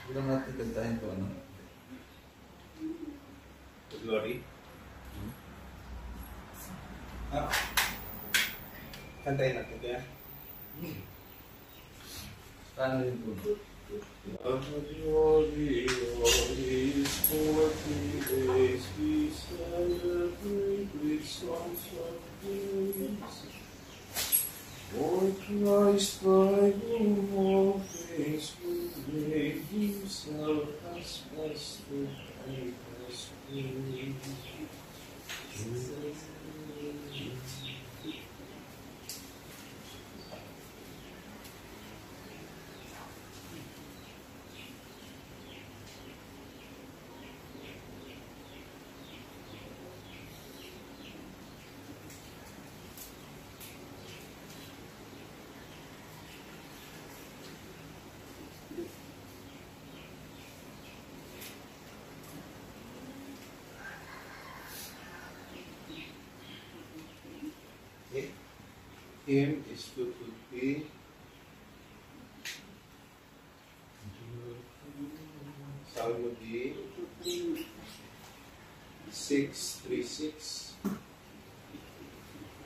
Bilang natin kantahin to, ano? The glory. Kantahin natin kaya. Paano rin po? The glory of His 40 days we celebrate with songs of praise. For Christ by whom all things were made, Himself has mastered and has paid. Him is to be Salmo D 636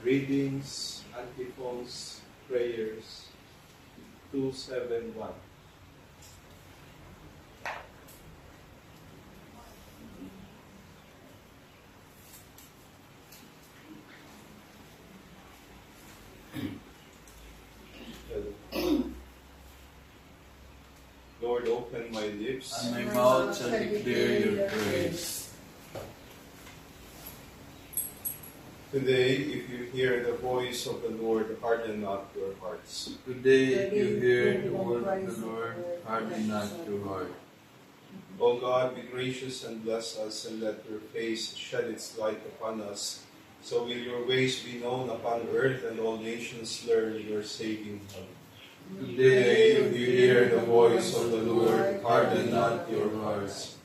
readings, antiphons, prayers 271. Lord, open my lips, And my mouth shall declare your praise. Today, if you hear the voice of the Lord, harden not your hearts. Today, if you hear the word of the Lord, harden not your heart. O God, be gracious and bless us, and let your face shed its light upon us. So will your ways be known upon earth, and all nations learn your saving love. Today, if you hear the voice of the Lord, harden not your hearts.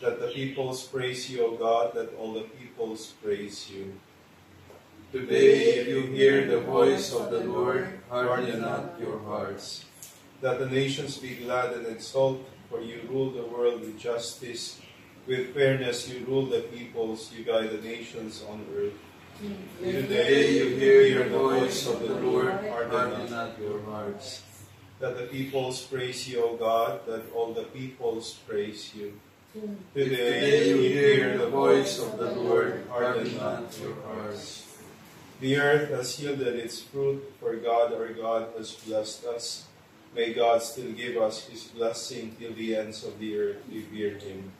Let the peoples praise you, O God, let all the peoples praise you. Today, if you hear the voice of the Lord, harden not your hearts. Let the nations be glad and exult, for you rule the world with justice. With fairness you rule the peoples, you guide the nations on earth. Today, you hear the voice of the Lord, harden not your hearts. Let the peoples praise you, O God, let all the peoples praise you. Today, you hear the voice of the Lord, harden not your hearts. The earth has yielded its fruit, for God our God has blessed us. May God still give us His blessing till the ends of the earth revere Him.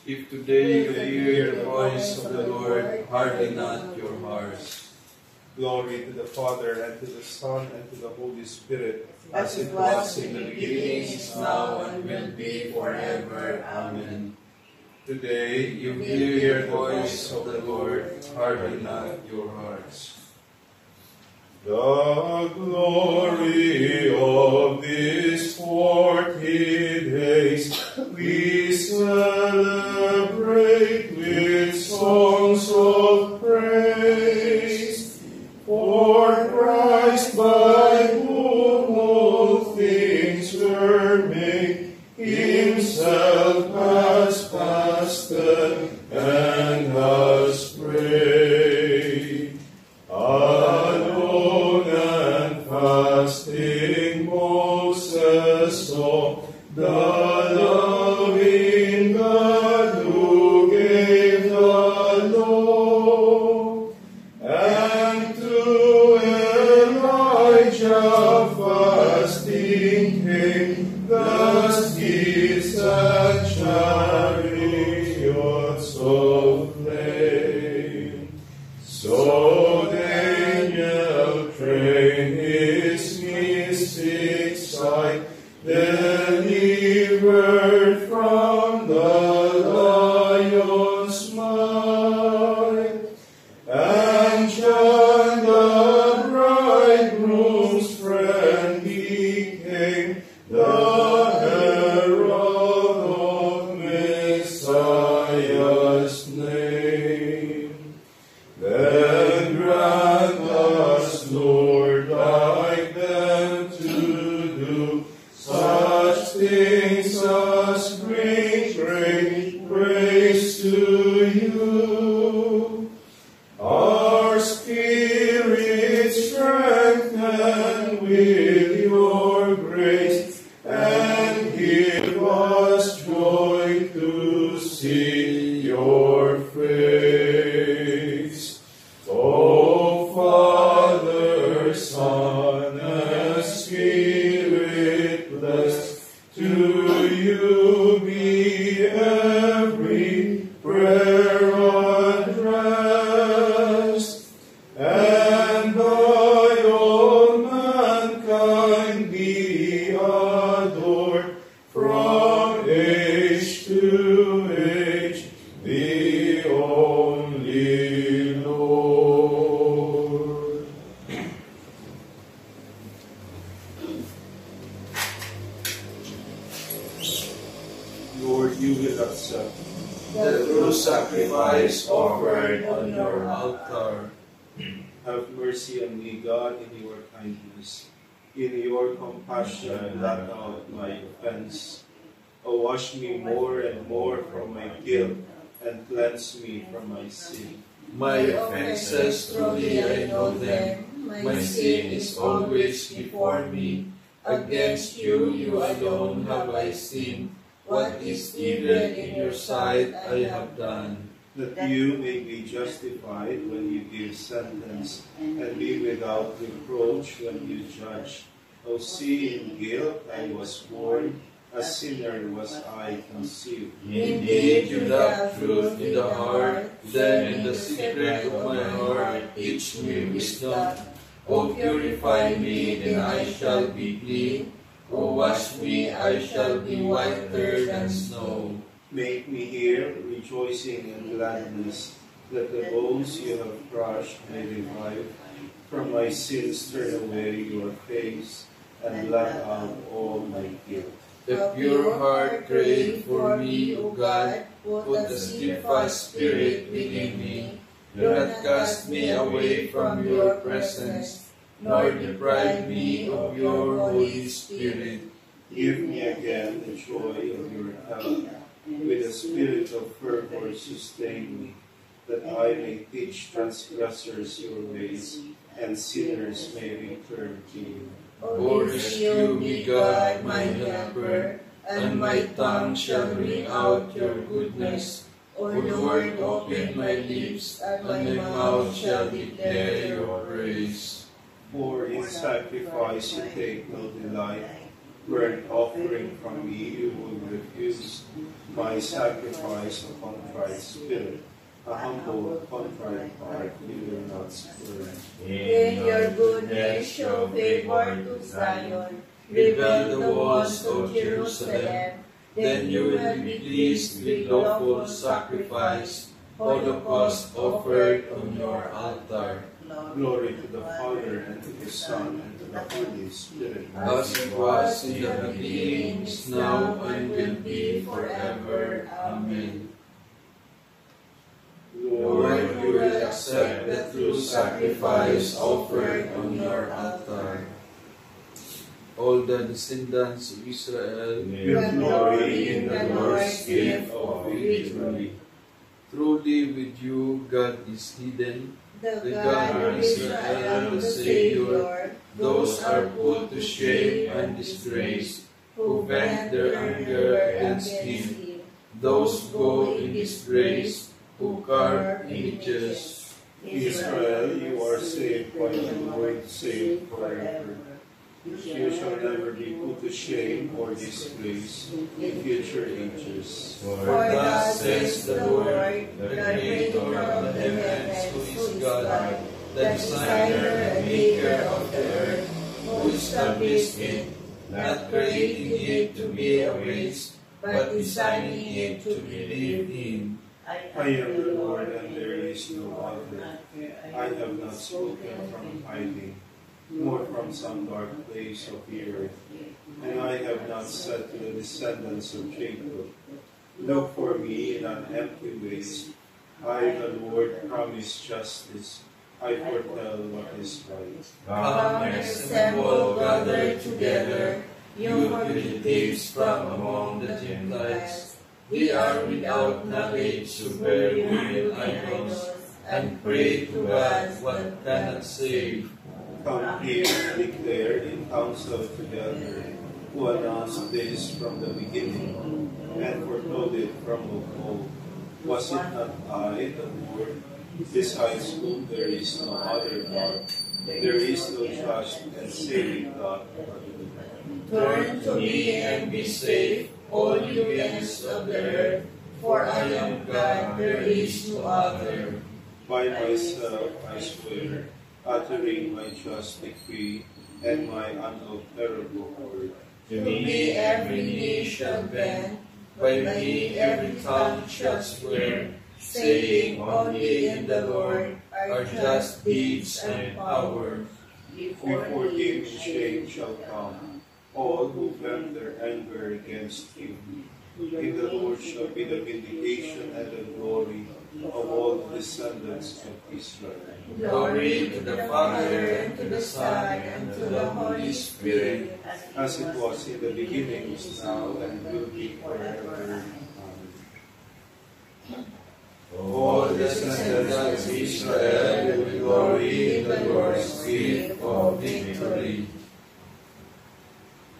If today you hear the voice of the Lord, harden not your hearts. Glory to the Father, and to the Son, and to the Holy Spirit, As it was in the beginning, is now, and will be forever. Amen. Today you hear the voice of the Lord, harden not your hearts. The glory of these 40 days we celebrate with songs of praise. For Christ, by whom all things were made, Himself has fasted and has prayed. Alone and fasting Moses saw the loving God who gave the law, and to Elijah fasting came, thus he set chariots of flame. So Daniel trained his mystic sight, delivered from the lion's might, and John the bridegroom's friend became the herald of Messiah's name. you. Our spirits strengthen with your grace, and give us joy to see your face. O Father, Son, and Spirit, blessed to you be every prayer addressed, and by all mankind be adored from age to age, the only Lord. Lord, you will accept The true sacrifice offered on your altar. Have mercy on me, God, in your kindness. In your compassion, blot out my offense. O wash me more and more from my guilt, and cleanse me from my sin. My offenses, truly I know them. My sin is always before me. Against you, you alone have I sinned. What is evil in your sight I have done. That you may be justified when you give sentence, and be without reproach when you judge. O see, in guilt I was born, a sinner was I conceived. Indeed, you love truth in the heart, then in the secret of my heart teach me wisdom. O purify me, then I shall be clean. O wash me, I shall be whiter than snow. Make me hear, rejoicing and gladness, that the bones you have crushed may revive. From my sins turn away your face, and blot out all my guilt. A pure heart create for me, O God, put a steadfast spirit within me. Do not cast me away from your presence, nor deprive me of your Holy Spirit. Give me again the joy of your help. With a spirit of fervor sustain me, that I may teach transgressors your ways, and sinners may return to you. O rescue me, God, my helper, and my tongue shall ring out your goodness. O Lord, open my lips, and my mouth shall declare your praise. For in sacrifice you take no delight, burnt offering from me you will refuse. My sacrifice a contrite spirit, a humble contrite heart you will not spurn. In your goodness show favor to Zion, rebuild the walls of Jerusalem. Then you will be pleased with lawful sacrifice, holocaust offered on your altar. Glory to the Father, and to the Son, and to the Holy Spirit. As it was in the beginning, is now, and will be forever. Amen. Lord, you will accept the true sacrifice offered on your altar. All the descendants of Israel Will glory in the Lord's gift of victory. Truly with you God is hidden, The God of Israel, the Savior, those are put to shame and disgrace, who vent their anger against him. Those go in disgrace, who carve images. Israel, you are saved by the Lord, saved forever. You shall never be put to shame or disgrace in future ages. For thus says the Lord, the Creator of the heavens, who is God, the designer and maker of the earth, who established it, not creating it to be a waste, but designing it to be lived in. I am the Lord, and there is no other. I have not spoken from hiding, nor from some dark place of the earth. And I have not said to the descendants of Jacob, look for me in an empty waste. I, the Lord, promise justice. I foretell what is right. Come and assemble, gather together, you fugitives from among the Gentiles. We are without knowledge to bear human idols, and pray to God what cannot save. Come here and declare in council together, who announced this from the beginning, and foretold it from of old. Was it not I, the Lord? Besides whom there is no other God, there is no just and saving God. Turn to me and be saved, all you ends of the earth, for I am God, there is no other. By myself I swear, uttering my just decree and my unalterable word. To me every knee shall bend, by me every tongue shall swear, saying only in the Lord are just deeds and power. Before him shame shall come, all who vent their anger against him. In the Lord shall be the vindication and the glory of all the descendants of Israel. Glory to the Father, and to the Son, and to the Holy Spirit, As it was in the beginning, is now, and will be forever. Amen. all the descendants of Israel will glory in the Lord's gift of victory.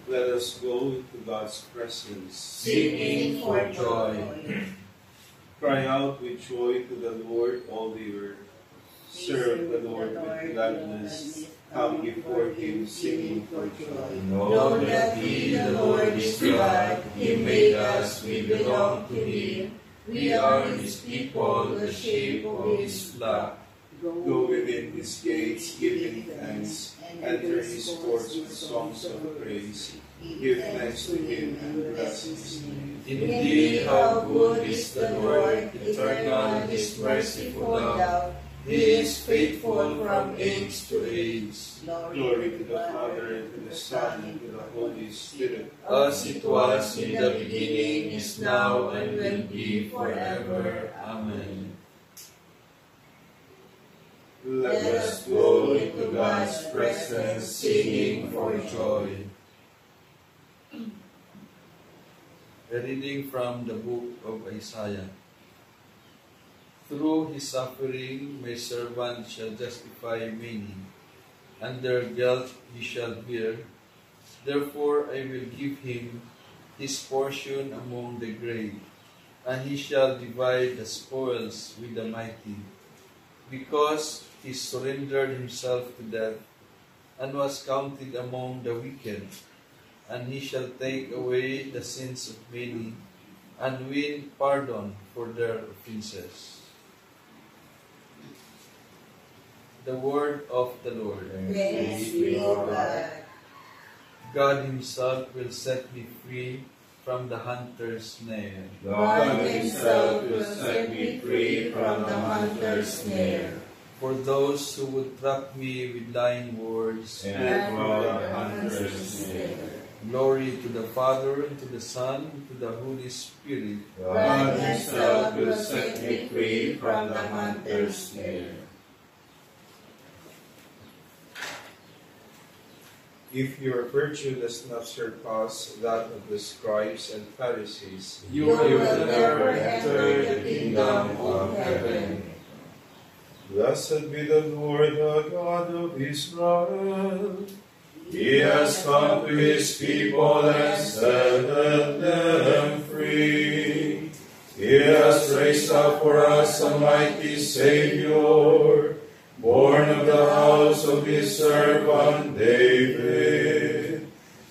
Let us go into God's presence. Singing for joy. Cry out with joy to the Lord, all the earth. Serve the Lord with gladness. Come before him singing for joy. Know that He, the Lord, is God. He made us, we belong to Him. We are His people, the sheep of His flock. Go within his gates, giving thanks. Enter his courts with songs of praise. Give thanks to him and bless his name. Indeed, how good is the Lord, eternal is merciful love. He is faithful from age to age. Glory to the Father, and to the Son, and to the Holy Spirit. As it was in the beginning, is now, and will be forever. Amen. Let us go into God's presence, singing for joy. A reading from the book of Isaiah. Through his suffering, my servant shall justify many, and their guilt he shall bear. Therefore I will give him his portion among the great, and he shall divide the spoils with the mighty, because he surrendered himself to death, and was counted among the wicked. And he shall take away the sins of many, and win pardon for their offenses. The word of the Lord. Thanks be to God. God himself will set me free from the hunter's snare. God himself will set me free from the hunter's snare. For those who would trap me with lying words, and from the hunter's snare. Glory to the Father, and to the Son, and to the Holy Spirit. God himself will set me free from the hunter's snare. If your virtue does not surpass that of the scribes and Pharisees, You will never enter the kingdom of heaven. Blessed be the Lord, the God of Israel. He has come to his people and set them free. He has raised up for us a mighty Savior, born of the house of his servant David.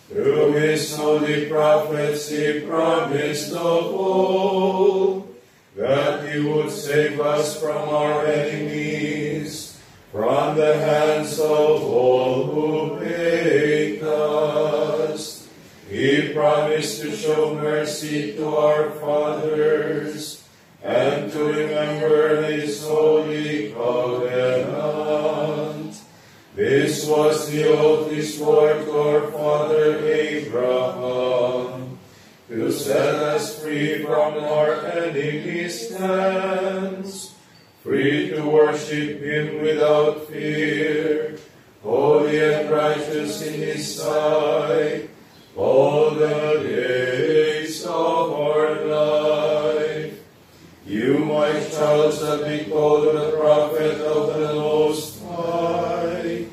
Through his holy prophets he promised of old that he would save us from our enemies, from the hands of all who hate us. He promised to show mercy to our fathers, and to remember his holy covenant. This was the oath he swore to our father Abraham, to set us free from our enemies' hands, free to worship him without fear, holy and righteous in his sight, all the days of our life. child shall be called the prophet of the Most High.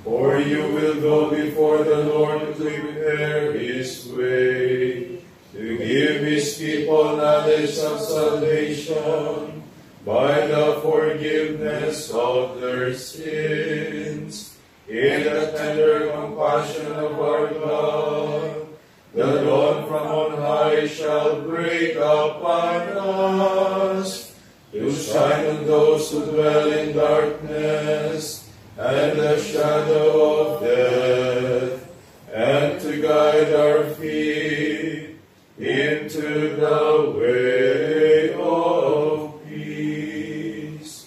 For you will go before the Lord to prepare his way, to give his people knowledge of salvation by the forgiveness of their sins. In the tender compassion of our God, the dawn from on high shall break upon us, to shine on those who dwell in darkness and the shadow of death, and to guide our feet into the way of peace.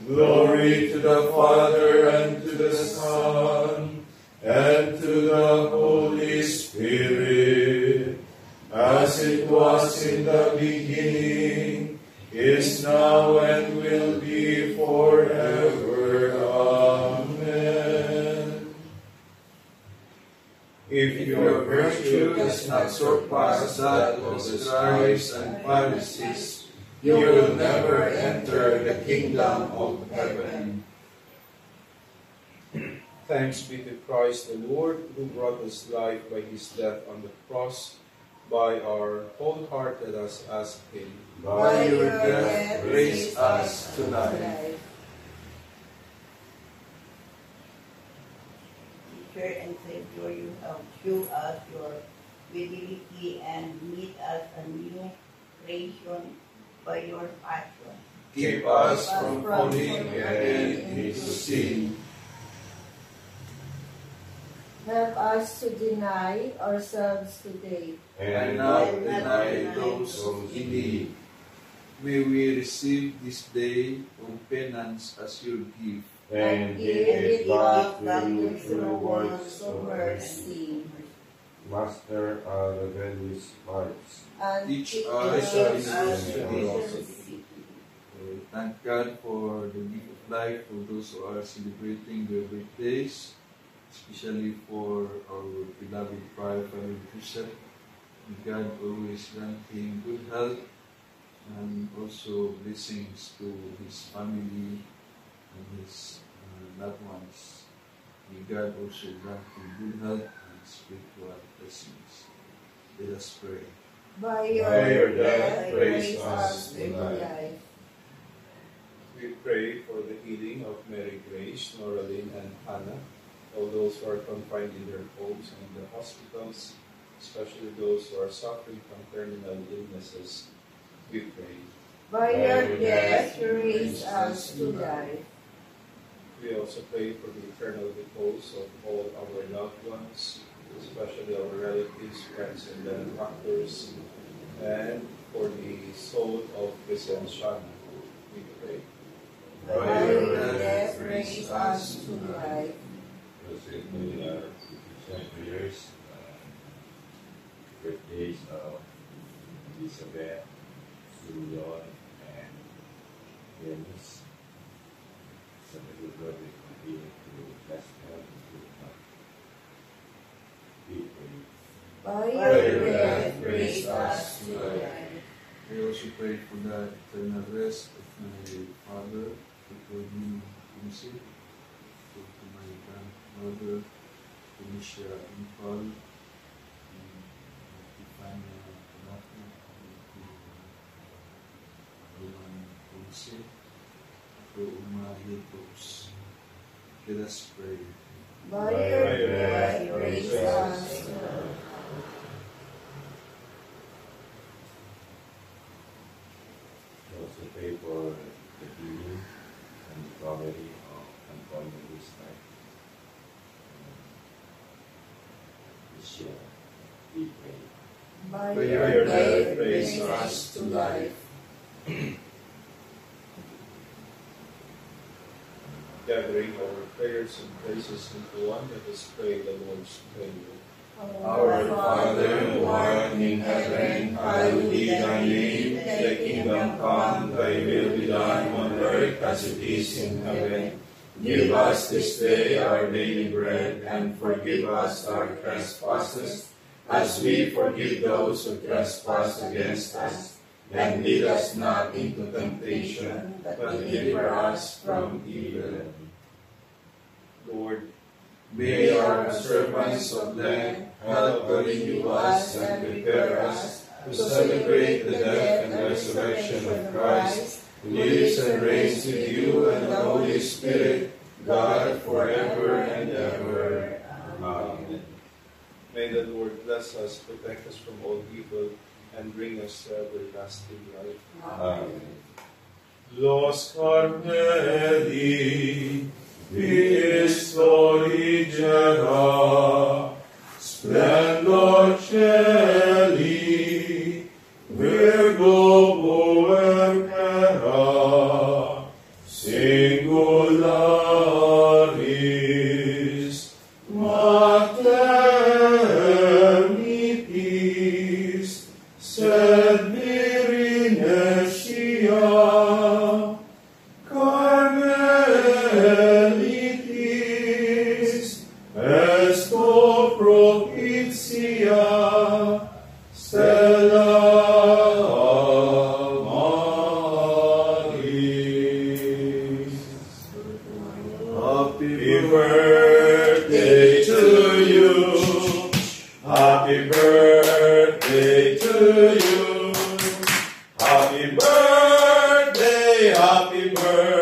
Glory to the Father, and to the Son, and to the Holy Spirit, as it was in the beginning, is now, and will be forever. Amen. If your virtue does not surpass that of the scribes and Pharisees, you will never enter the kingdom of heaven. Thanks be to Christ the Lord, who brought us life by his death on the cross. By our wholehearted us ask him. By your death, raise us to life. Teacher and Savior, you have shown us your fidelity and meet us a new creation by your passion. Keep us from falling again into sin. Help us to deny ourselves today, And not deny those who believe. May we receive this day of penance as your gift, and give it back to through words of mercy. Master our rebellious hearts, And Teach us us generosity. Thank God for the gift of life for those who are celebrating their birthdays, especially for our beloved Father Joseph. May God always grant him good health and also blessings to his family and his loved ones. May God also grant him good health and spiritual blessings. Let us pray. By By your your death, death, raise raise us us to to life. We pray for the healing of Mary Grace, Noraline, and Hannah, all those who are confined in their homes and in the hospitals, especially those who are suffering from terminal illnesses. We pray. By your death, raise us to life. We also pray for the eternal repose of all our loved ones, especially our relatives, friends, and benefactors, and for the soul of Crescenciana. We pray. By your death, raise us to life. in our years, birthdays of Elizabeth, Suyon, and Dennis. So the good Lord will continue to bless them and to be free. By By your your death, death, raise us to life. We also pray for the eternal rest of my father, Dr. Nino Kunsi, to my grandmother, Tunisia Infal, and Tifania Panato, and to Roman Kunsi, to Uma Hiltos. Let us pray. By your death, raise us to life. We also pray for the healing and recovery of Antonio this night. This year, we pray. By By your your death, death, raise raise us to life. Gathering our prayers and praises into one, let us pray the Lord's Prayer. Our Father, who art in heaven, hallowed be thy name. Thy kingdom come, thy will be done on earth as it is in heaven. Give us this day our daily bread, and forgive us our trespasses, as we forgive those who trespass against us. and lead us not into temptation, but deliver us from evil. Lord, May our observance of Lent help to renew us and prepare us to celebrate the death and resurrection of Christ, who lives and reigns with you and the Holy Spirit, God, forever and ever. Amen. may the Lord bless us, protect us from all evil, and bring us to everlasting life. Amen. Los Carmeli, Historigera, Splendor Celi, Virgo Puerpera, Singularis, Mater Nipis, sed Virinetia, Carmelitis, esto propitia, stella Maris. Happy birthday to you. Happy birthday to you. Happy birthday, happy birthday.